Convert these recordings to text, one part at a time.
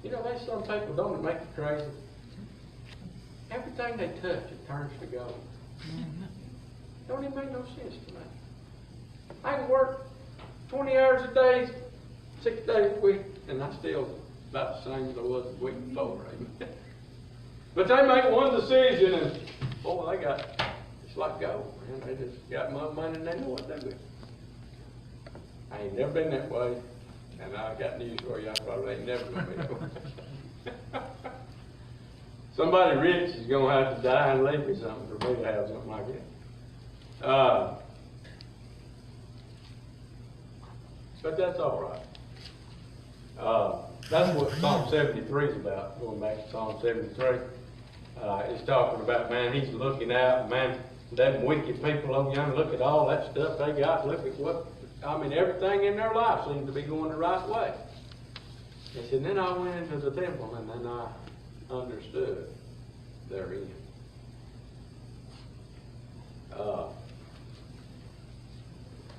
You know, there's some people, don't it make you crazy? Everything they touch, it turns to gold. Don't even make no sense to me. I can work 20 hours a day, 6 days a week, and I still about the same as I was the week before. Amen. But they make one decision, and boy, they got, it's like gold, man. They just got my money and they know what they're doing. I ain't never been that way, and I got news for you. I probably ain't never gonna be that way. Somebody rich is gonna have to die and leave me something for me to have something like that. But that's all right. That's what Psalm 73 is about. Going back to Psalm 73, it's talking about, man, he's looking out, man, them wicked people over yonder. Look at all that stuff they got. Look at what, I mean, everything in their life seems to be going the right way. He said, then I went into the temple and then I understood their end.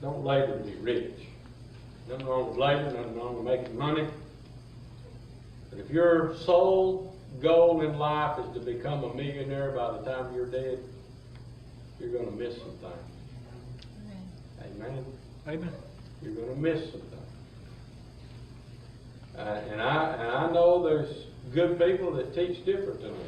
Don't labor to be rich. Nothing wrong with labor, nothing wrong with making money. But if your sole goal in life is to become a millionaire by the time you're dead, you're going to miss some things. Amen. Amen. You're going to miss some things. And I know there's good people that teach different than this.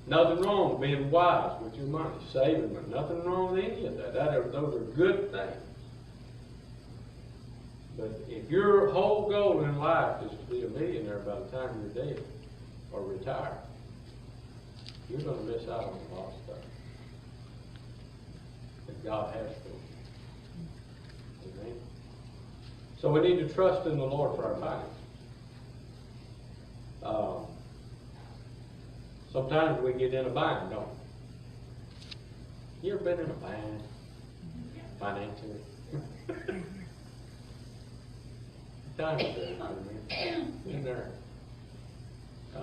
Nothing wrong with being wise with your money, saving money. Nothing wrong with any of that. Those are good things. But if your whole goal in life is to be a millionaire by the time you're dead or retire, you're going to miss out on a lot of stuff that God has for you. Amen. So we need to trust in the Lord for our finances. Sometimes we get in a bind, don't we? You ever been in a bind financially? Time is there, in there. I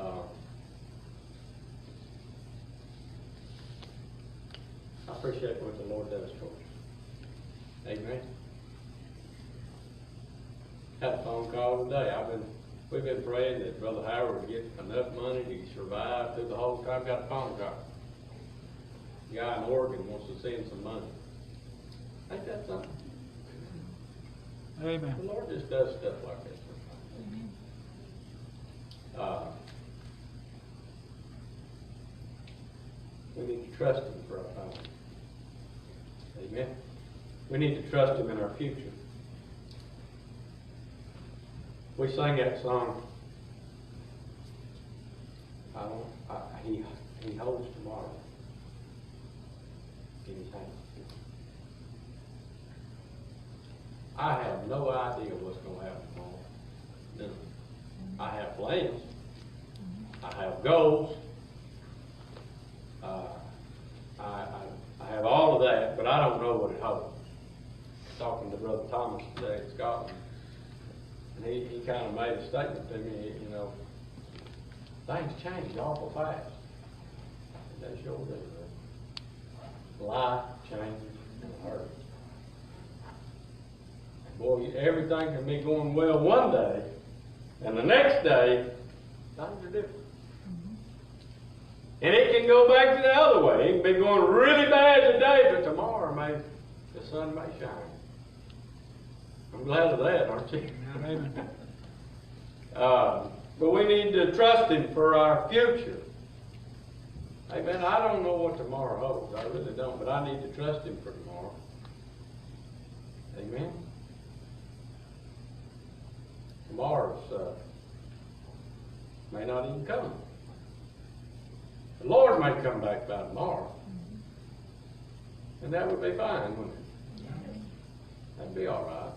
appreciate what the Lord does for us. Amen. Had a phone call today. We've been praying that Brother Howard would get enough money to survive through the whole time. Got a phone call. A guy in Oregon wants to send some money. Ain't that something? Amen. The Lord just does stuff like that sometimes. We need to trust Him for our finances. Amen. We need to trust Him in our future. We sang that song. He holds tomorrow in His hands. I have no idea what's going to happen tomorrow. None. I have plans. I have goals. I have all of that, but I don't know what it holds. Talking to Brother Thomas today in Scotland, and he kind of made a statement to me, you know, things change awful fast. And they sure do. Life changes in a hurry. Boy, everything can be going well one day, and the next day, things are different. And it can go back to the other way. It can be going really bad today, but tomorrow the sun may shine. I'm glad of that, aren't you? Amen. But we need to trust Him for our future. Amen. I don't know what tomorrow holds. I really don't, but I need to trust Him for tomorrow. Amen. Tomorrow's may not even come. The Lord may come back by tomorrow. And that would be fine, wouldn't it? That'd be all right.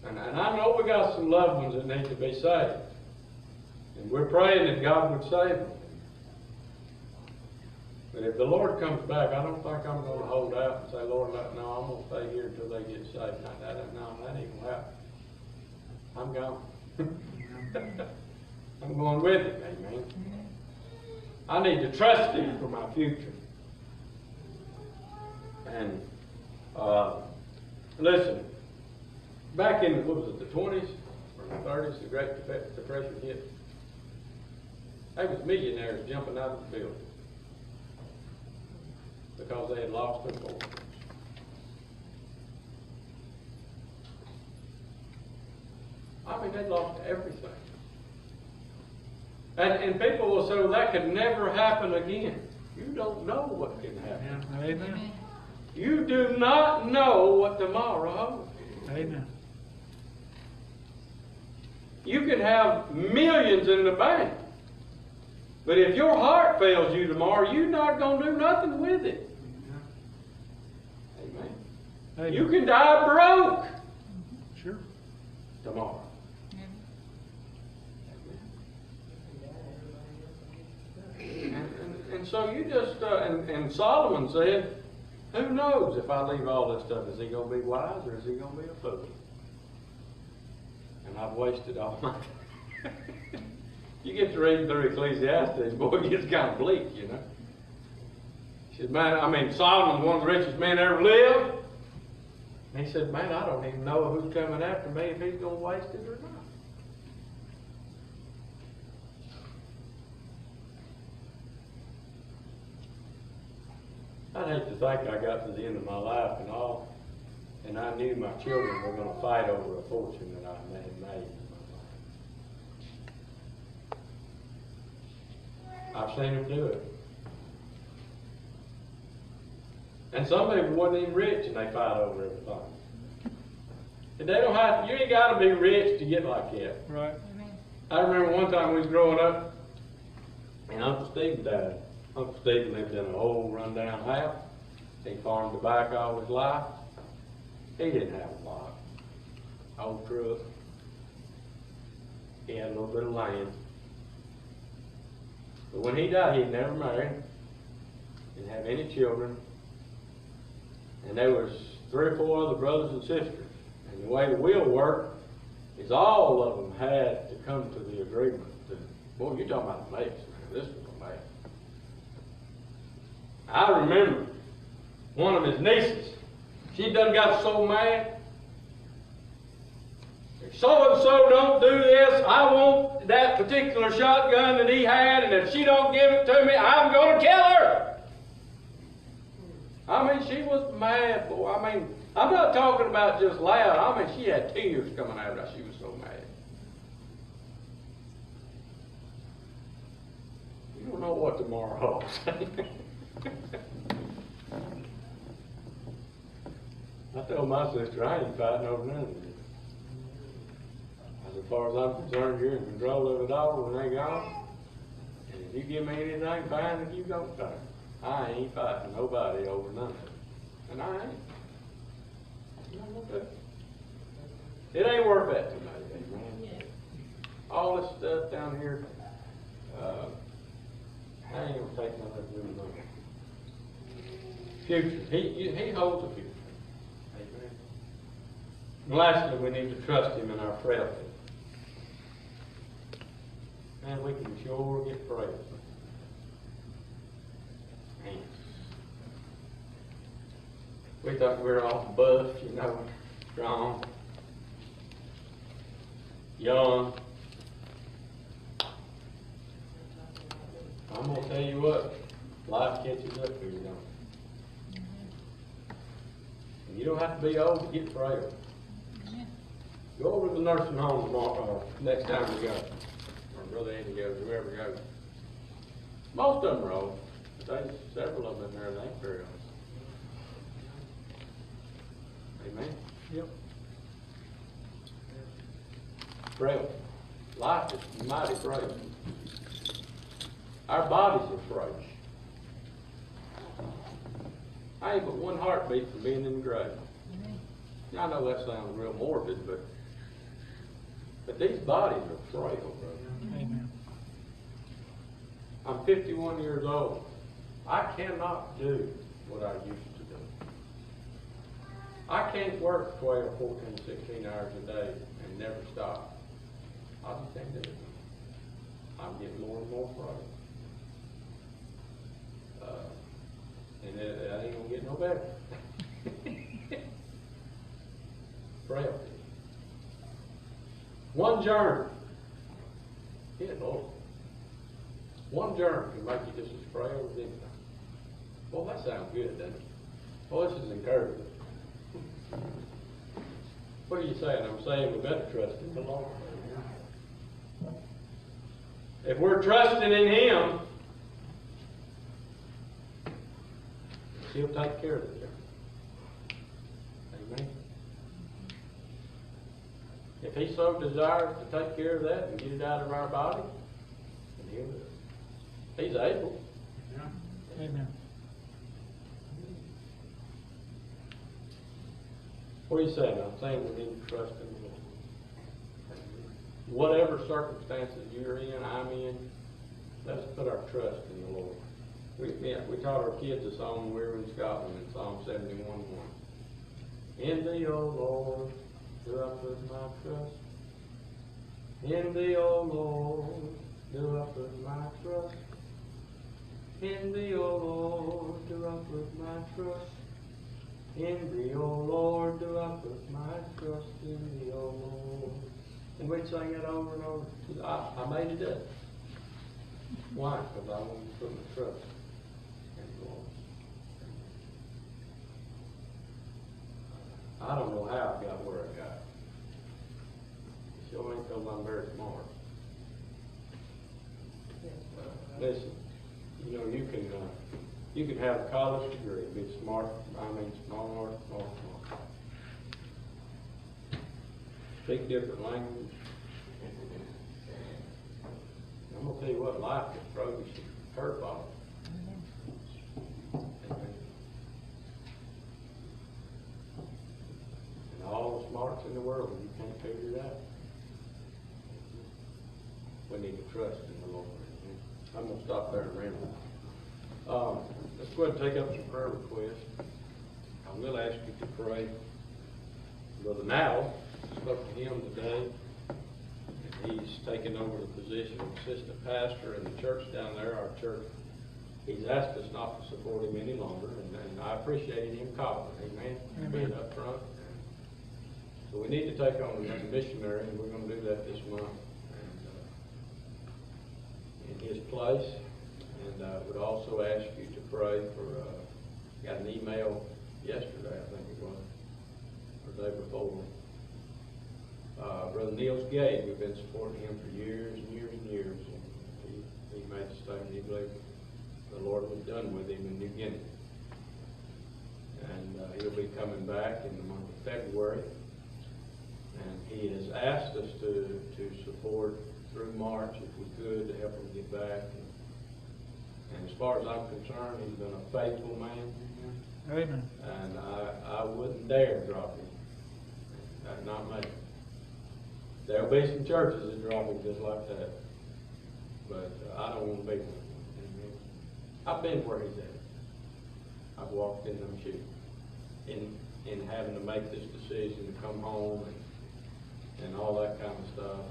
And I know we got some loved ones that need to be saved. And we're praying that God would save them. But if the Lord comes back, I don't think I'm going to hold out and say, Lord, no, I'm going to stay here until they get saved. No, that ain't going to happen. I'm gone. I'm going with Him, amen. I need to trust Him for my future. And listen, back in, what was it, the 20s or the 30s, the Great Depression hit. There was millionaires jumping out of the building because they had lost their fortunes. I mean, they lost everything. And people will say, well, that could never happen again. You don't know what can happen. Yeah. Amen. You do not know what tomorrow holds. Amen. You can have millions in the bank, but if your heart fails you tomorrow, you're not going to do nothing with it. Amen. Amen. You can die broke Sure. tomorrow. And so you just, and Solomon said, who knows if I leave all this stuff, is he going to be wise or is he going to be a fool? And I've wasted all my time. You get to reading through Ecclesiastes, boy, it gets kind of bleak, you know. He said, man, I mean, Solomon's one of the richest men ever lived. And he said, man, I don't even know who's coming after me, if he's going to waste it or not. I'd hate to think I got to the end of my life and I knew my children were going to fight over a fortune that I had made in my life. I've seen them do it. And some people wasn't even rich and they fight over everything. And they don't have to, you ain't got to be rich to get like that. Right. I remember one time we was growing up and Uncle Stephen died. Uncle Stephen lived in an old rundown house. He farmed tobacco all his life. He didn't have a lot. Old truck. He had a little bit of land. But when he died, he'd never married. Didn't have any children. And there was 3 or 4 other brothers and sisters. And the way the will worked is all of them had to come to the agreement. Boy, you're talking about a mess, man. This was a mess. I remember one of his nieces. She done got so mad. If so-and-so don't do this, I want that particular shotgun that he had, and if she don't give it to me, I'm going to kill her. I mean, she was mad, boy. I mean, I'm not talking about just loud. I mean, she had tears coming out of her. She was so mad. You don't know what tomorrow holds. I told my sister, I ain't fighting over none of it. As far as I'm concerned, you're in control of it all when they gone. And if you give me anything, fine, if you don't, fine. I ain't fighting nobody over none of it. And I ain't. You don't want that. It ain't worth that to me, man. All this stuff down here, I ain't gonna take none of it with me. Future. He holds the future. Amen. And lastly, we need to trust him in our frailty. Man, we can sure get frail. Man. We thought we were all buff, you know, strong, young. I'm going to tell you what, life catches up to you, don't it? And you don't have to be old to get frail. Go over to the nursing home tomorrow, next time we go. Or Brother Andy goes, whoever goes. Most of them are old, but there's several of them in there that ain't very old. Amen? Yep. Frail. Life is mighty frail. Our bodies are frail. I ain't but one heartbeat from being in the grave. Now, I know that sounds real morbid, but these bodies are frail, brother. Amen. I'm 51 years old. I cannot do what I used to do. I can't work 12, 14, 16 hours a day and never stop. I just can't do it. I'm getting more and more frail. And it ain't gonna get no better. Frailty. One germ. Yeah, Lord. One germ can make you just as frail as anything. Well, that sounds good, doesn't it? Well, this is encouraging. What are you saying? I'm saying we better trust in the Lord. If we're trusting in Him, He'll take care of it. Amen. If He so desires to take care of that and get it out of our body, then He'll do it. He's able. Yeah. Amen. What are you saying? I'm saying we need to trust in the Lord. Whatever circumstances you're in, I'm in, let's put our trust in the Lord. We taught our kids a song when we were in Scotland in Psalm 71:1. In Thee, O Lord, do I put my trust. In Thee, O Lord, do I put my trust. In Thee, O Lord, do I put my trust. In Thee, O Lord, do I put my trust. In Thee, O Lord. And we'd sing it over and over. I made it up. Why? Because I wanted to put my trust in the Lord. I don't know how I got where I got. It sure ain't because I'm very smart. Listen, you know, you can have a college degree, be smart, smart. Speak different language. I'm going to tell you what, life can throw you some curveballs. And all the smarts in the world, you can't figure it out. We need to trust in the Lord. I'm going to stop there and ramble. Let's go ahead and take up some prayer requests. I will ask you to pray. Brother Now spoke to him today. He's taken over the position of assistant pastor in the church down there, our church. He's asked us not to support him any longer, and I appreciated him calling. Amen. Being up front. So we need to take on a missionary, and we're going to do that this month. And, in his place. And I would also ask you to pray for, got an email yesterday, I think it was, or the day before. Brother Neil's Gate, we've been supporting him for years and years and years. And he made the statement he believed the Lord was done with him in New Guinea. And he'll be coming back in the month of February. And he has asked us to support through March, if we could, to help him get back. And as far as I'm concerned, he's been a faithful man. Amen. And I wouldn't dare drop him. Not me. There'll be some churches that drop him just like that. But I don't want to be one. I've been where he's at. I've walked in them shoes. In having to make this decision to come home and all that kind of stuff.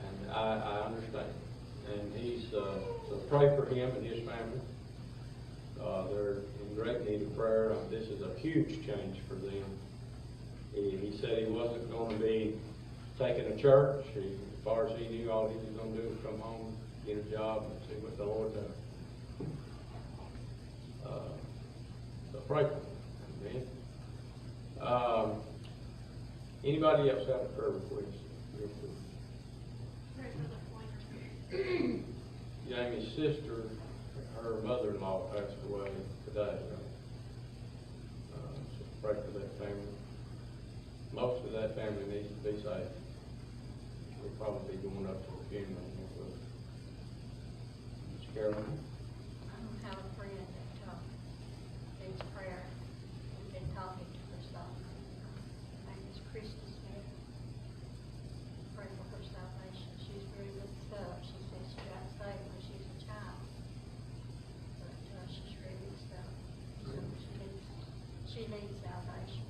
And I understand. And he's, so pray for him and his family. They're in great need of prayer. This is a huge change for them. He said he wasn't going to be taking a church. As far as he knew, all he was going to do was come home, get a job, and see what the Lord does. So pray for him. Amen. Anybody else have a prayer request? Jamie's sister, her mother-in-law passed away today. So pray for that family. Most of that family needs to be saved. We'll probably be going up to the funeral. Ms. Carolyn? I don't have a friend that needs prayer. We've been talking to her son. Her name is Christy Smith. Pray for her salvation. She's very mixed up. She says she got saved when she was a child. But she's very mixed up. So she needs salvation.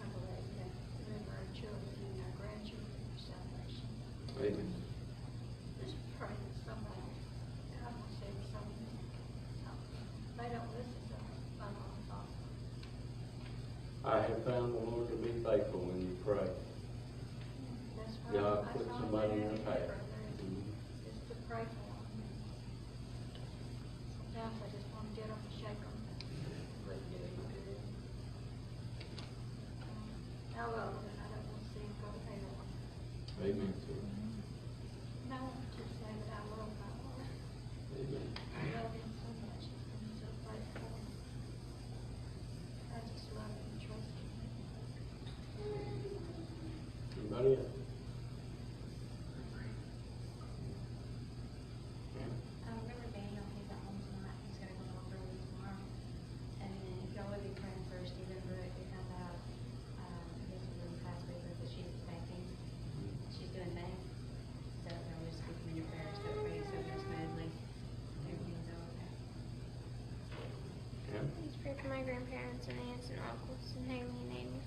I believe that remember our children and our grandchildren for salvation. Amen. Just pray that somebody, God will send something. They don't listen to us. I don't know. I have found the Lord to be faithful. faithful when you pray. That's right. God That's put all somebody we in have your to do, path. brother, is to pray for them. Sometimes I just want to get them and shake them. Wouldn't do any good. I love them, and I don't want to see them go to hell. Amen. And I want to say that I love my Lord. Amen. I love him so much. He's been so faithful. I just love him and trust him. Anybody else? Remember Daniel, he's at home tonight, he's gonna go home early tomorrow. And then if y'all would be praying for Stephen Brooke, we found out, his room passed away, but she's expecting, she's doing bank. So y'all just keep him in your prayers, so pray so goes smoothly, everything's okay. Yeah. Please pray for my grandparents and aunts and uncles and Haley and Amy.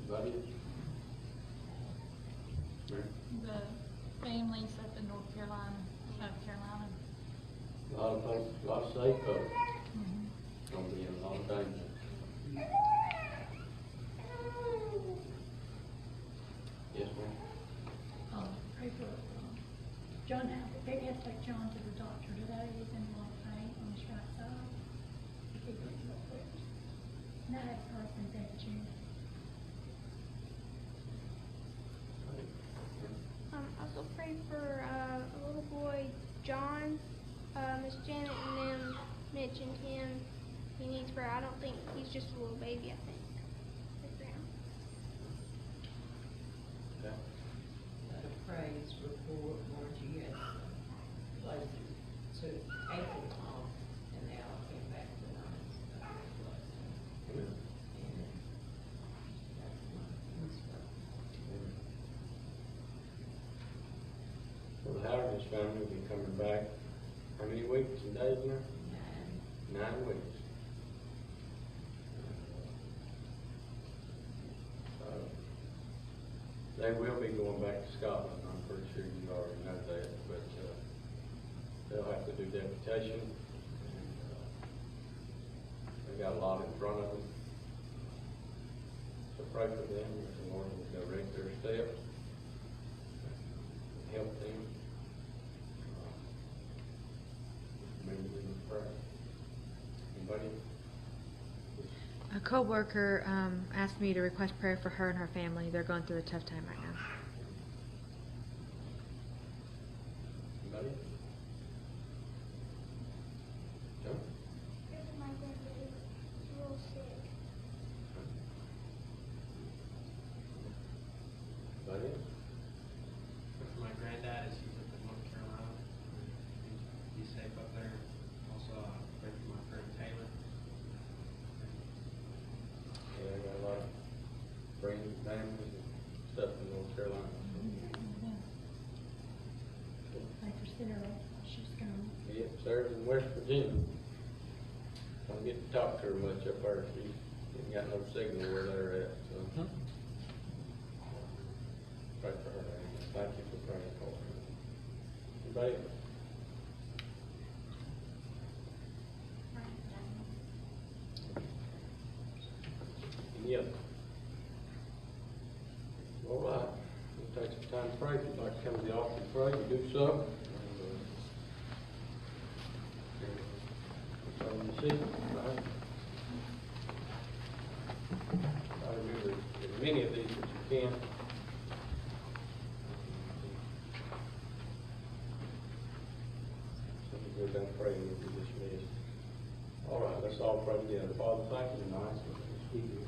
Anybody else? Mary? The families up in North Carolina, South Carolina. A lot of folks, a lot of safe folks. Gonna be in a lot of danger. Yes, ma'am. Pray for John, they had to take John to the doctor today, he's in a lot of pain on his right side. He gets real quick. And I had a person that you, Also pray for a little boy, John. Miss Janet and them mentioned him. He needs prayer. I don't think he's just a little baby. I think. Pray for him. Okay. A praise report, Margie had places to April off, and they all came back tonight. So God bless them. Amen. And that's my inspiration. Well, the Howard's family will be coming back, how many weeks and days now? 9 weeks. They will be going back to Scotland, I'm pretty sure you already know that, but, they'll have to do deputation. And, they got a lot in front of them. So pray for them, that the Lord will direct their steps, help them. Maybe we can pray. Anybody? A coworker asked me to request prayer for her and her family. They're going through a tough time right now. Anybody? Joe? Pray for my grandbaby. He's a little sick. Anybody else? For my granddad, as he's up in North Carolina, he's safe up there. Also, pray for my friend Taylor. Yeah, I got a lot of friends and families and stuff in North Carolina. pray for Sarah, she's gone. Yeah, Sarah's in West Virginia. Don't get to talk to her much up there. She ain't got no signal where they're at, so. Pray for her. Thank you for praying for her. Anybody else? Any other? All right, we'll take some time to pray. If you'd like to come to the altar and pray, you do so. On the seat, right? I remember as many of these as you can. So we're done praying, we'll be dismissed. All right, let's all pray together. Father, thank you tonight for this evening.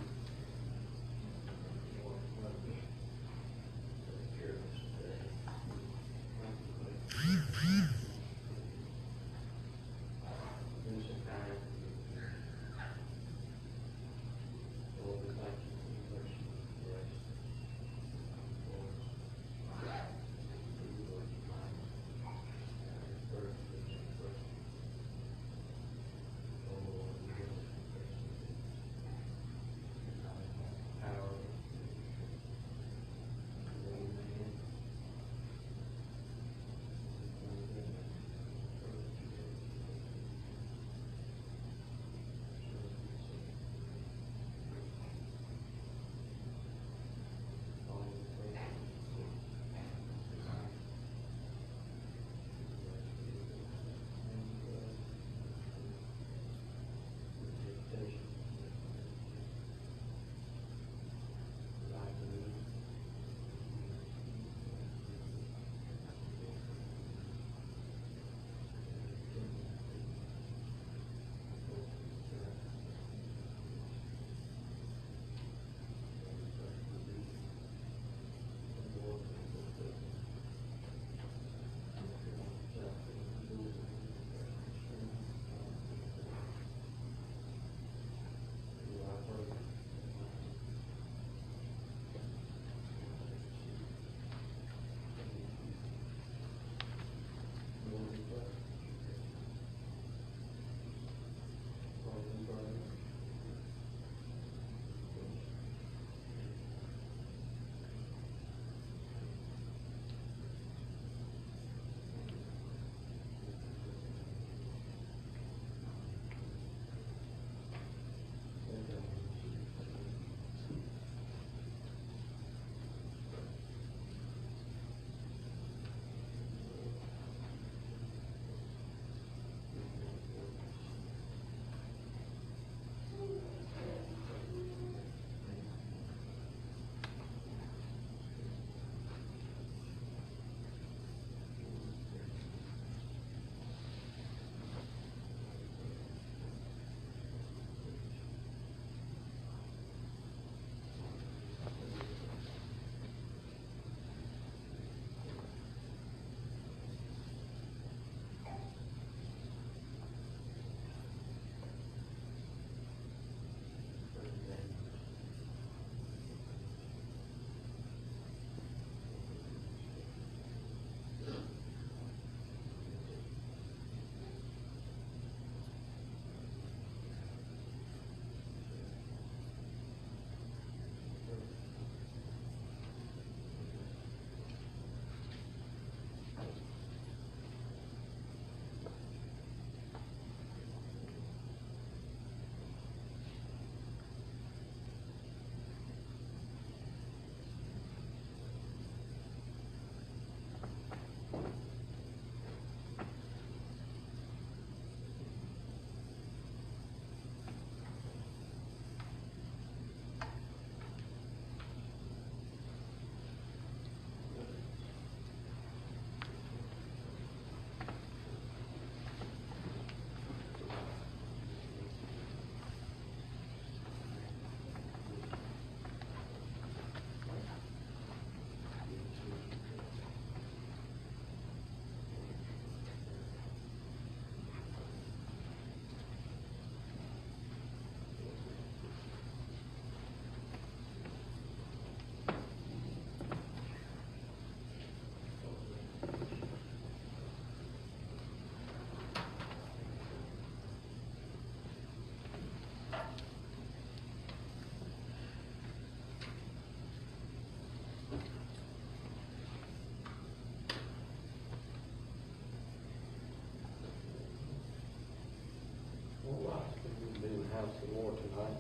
for tonight.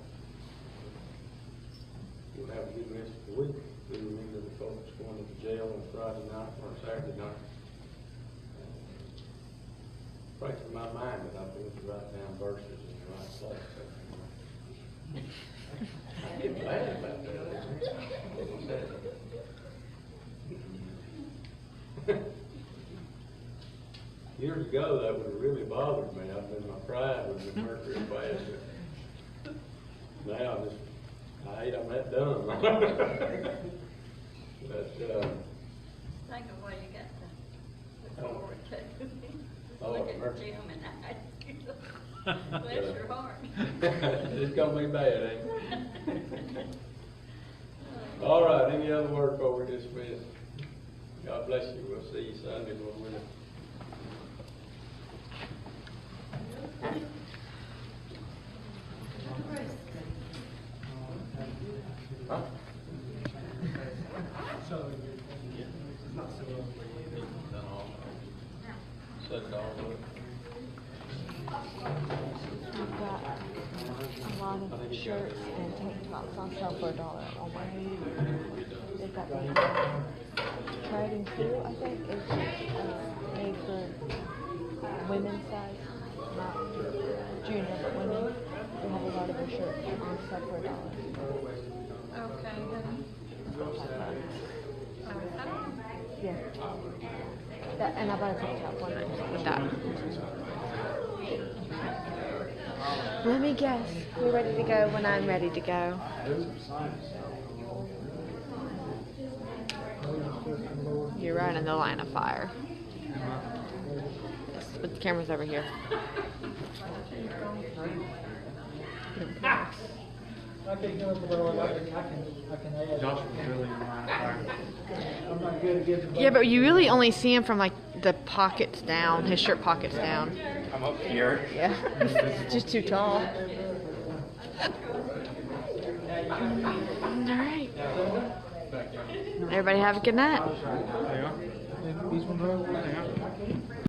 We'll have a good rest of the week. We remember the folks going to the jail on Friday night or Saturday night. Pray for my mind that I'm doing to write down verses in the right place. I get mad about that. Years ago, that would have really bothered me. My pride would have been hurt real fast. Now, I hate I'm that dumb. But, Think of what you got to look forward to. Oh, Look at mercy. Jim and I. Bless your heart. It's gonna be bad, ain't it? All right, any other word before we dismiss? God bless you. We'll see you Sunday, Lord willing. Huh? Set it all up. I've got a lot of shirts and tank tops on sale for $1 at Walmart. They've got the trading pool, I think, is made for women's size, not junior, but women. They have a lot of their shirts on sale for $1. Okay, Yeah. That, and I bought a tank top one with that. Let me guess. You're ready to go when I'm ready to go. You're right in the line of fire. Yes, but the camera's over here. I can go over there, I can add. Josh was really in line of fire. I'm not good at getting. Yeah, but you really only see him from like the pockets down, his shirt pockets down. I'm up here. Yeah, just too tall. All right. Everybody have a good night. There you are.